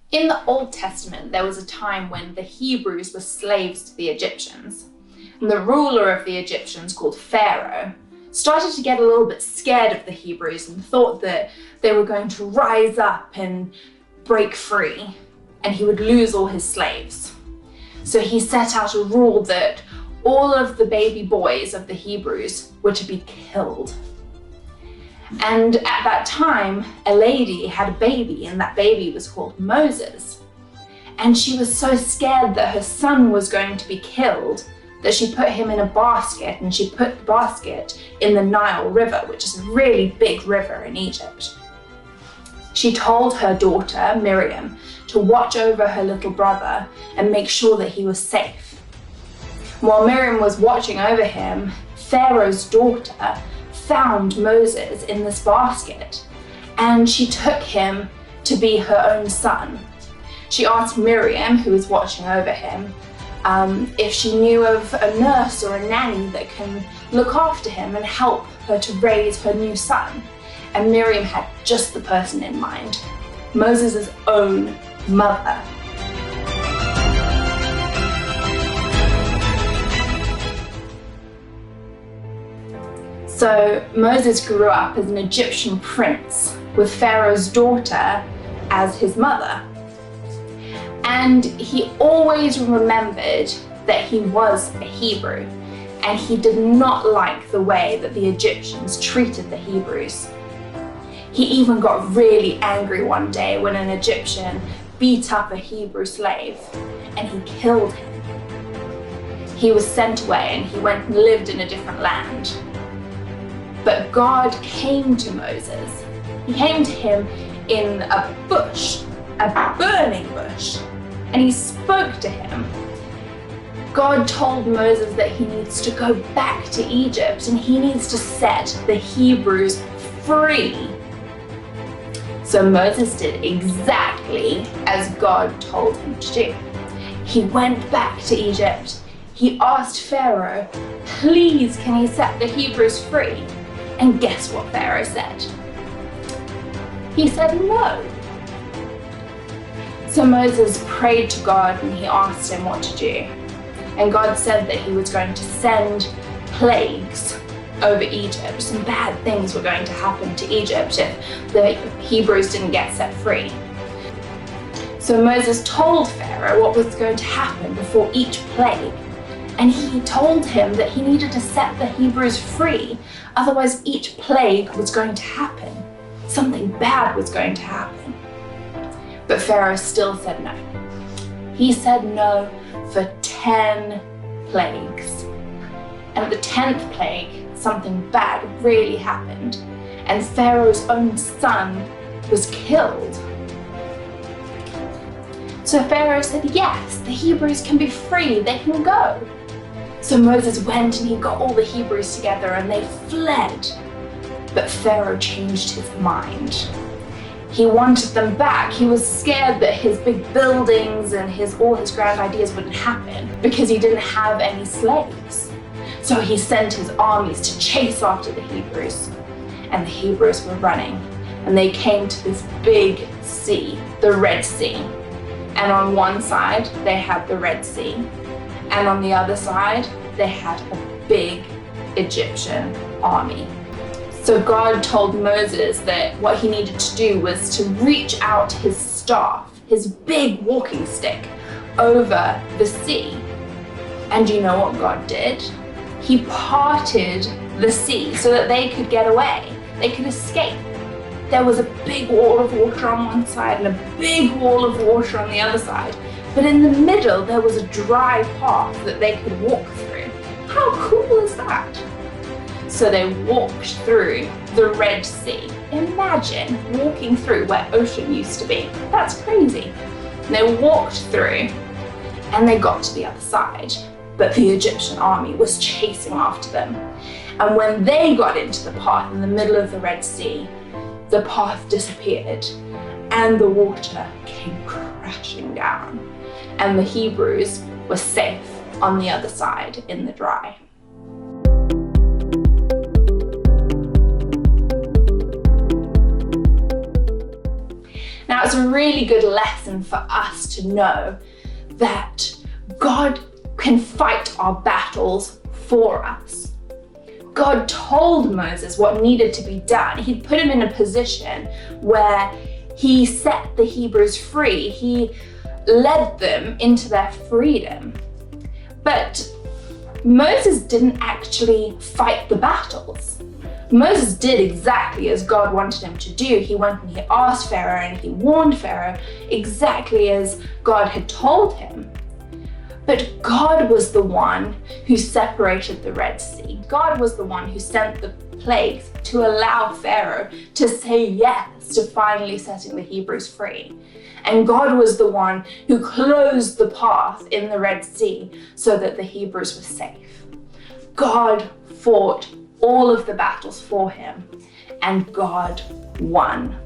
In the Old Testament, there was a time when the Hebrews were slaves to the Egyptians. And the ruler of the Egyptians, called Pharaoh, started to get a little bit scared of the Hebrews and thought that they were going to rise up and break free, and he would lose all his slaves. So he set out a rule that all of the baby boys of the Hebrews were to be killed. And at that time, a lady had a baby, and that baby was called Moses. And she was so scared that her son was going to be killed that she put him in a basket, and she put the basket in the Nile River, which is a really big river in Egypt. She told her daughter, Miriam, to watch over her little brother and make sure that he was safe. While Miriam was watching over him, Pharaoh's daughter found Moses in this basket, and she took him to be her own son. She asked Miriam, who was watching over him, if she knew of a nurse or a nanny that can look after him and help her to raise her new son. And Miriam had just the person in mind, Moses' own mother. So Moses grew up as an Egyptian prince with Pharaoh's daughter as his mother. And he always remembered that he was a Hebrew, and he did not like the way that the Egyptians treated the Hebrews. He even got really angry one day when an Egyptian beat up a Hebrew slave, and he killed him. He was sent away, and he went and lived in a different land. But God came to Moses. He came to him in a bush, a burning bush, and he spoke to him. God told Moses that he needs to go back to Egypt and he needs to set the Hebrews free. So Moses did exactly as God told him to do. He went back to Egypt. He asked Pharaoh, please, can he set the Hebrews free? And guess what Pharaoh said? He said no. So Moses prayed to God and he asked him what to do. And God said that he was going to send plagues over Egypt. Some bad things were going to happen to Egypt if the Hebrews didn't get set free. So Moses told Pharaoh what was going to happen before each plague. And he told him that he needed to set the Hebrews free, otherwise each plague was going to happen. Something bad was going to happen. But Pharaoh still said no. He said no for 10 plagues. And at the 10th plague, something bad really happened, and Pharaoh's own son was killed. So Pharaoh said, yes, the Hebrews can be free, they can go. So Moses went and he got all the Hebrews together and they fled. But Pharaoh changed his mind. He wanted them back. He was scared that his big buildings and all his grand ideas wouldn't happen because he didn't have any slaves. So he sent his armies to chase after the Hebrews. And the Hebrews were running. And they came to this big sea, the Red Sea. And on one side, they had the Red Sea. And on the other side, they had a big Egyptian army. So God told Moses that what he needed to do was to reach out his staff, his big walking stick, over the sea. And you know what God did? He parted the sea so that they could get away. They could escape. There was a big wall of water on one side and a big wall of water on the other side. But in the middle, there was a dry path that they could walk through. How cool is that? So they walked through the Red Sea. Imagine walking through where ocean used to be. That's crazy. And they walked through and they got to the other side. But the Egyptian army was chasing after them. And when they got into the path in the middle of the Red Sea, the path disappeared and the water came crashing down. And the Hebrews were safe on the other side in the dry. Now, That's a really good lesson for us to know that God can fight our battles for us. God told Moses what needed to be done. He'd put him in a position where he set the Hebrews free. He led them into their freedom. But Moses didn't actually fight the battles. Moses did exactly as God wanted him to do. He went and he asked Pharaoh and he warned Pharaoh exactly as God had told him. But God was the one who separated the Red Sea. God was the one who sent the plagues to allow Pharaoh to say yes to finally setting the Hebrews free. And God was the one who closed the path in the Red Sea so that the Hebrews were safe. God fought all of the battles for him, and God won.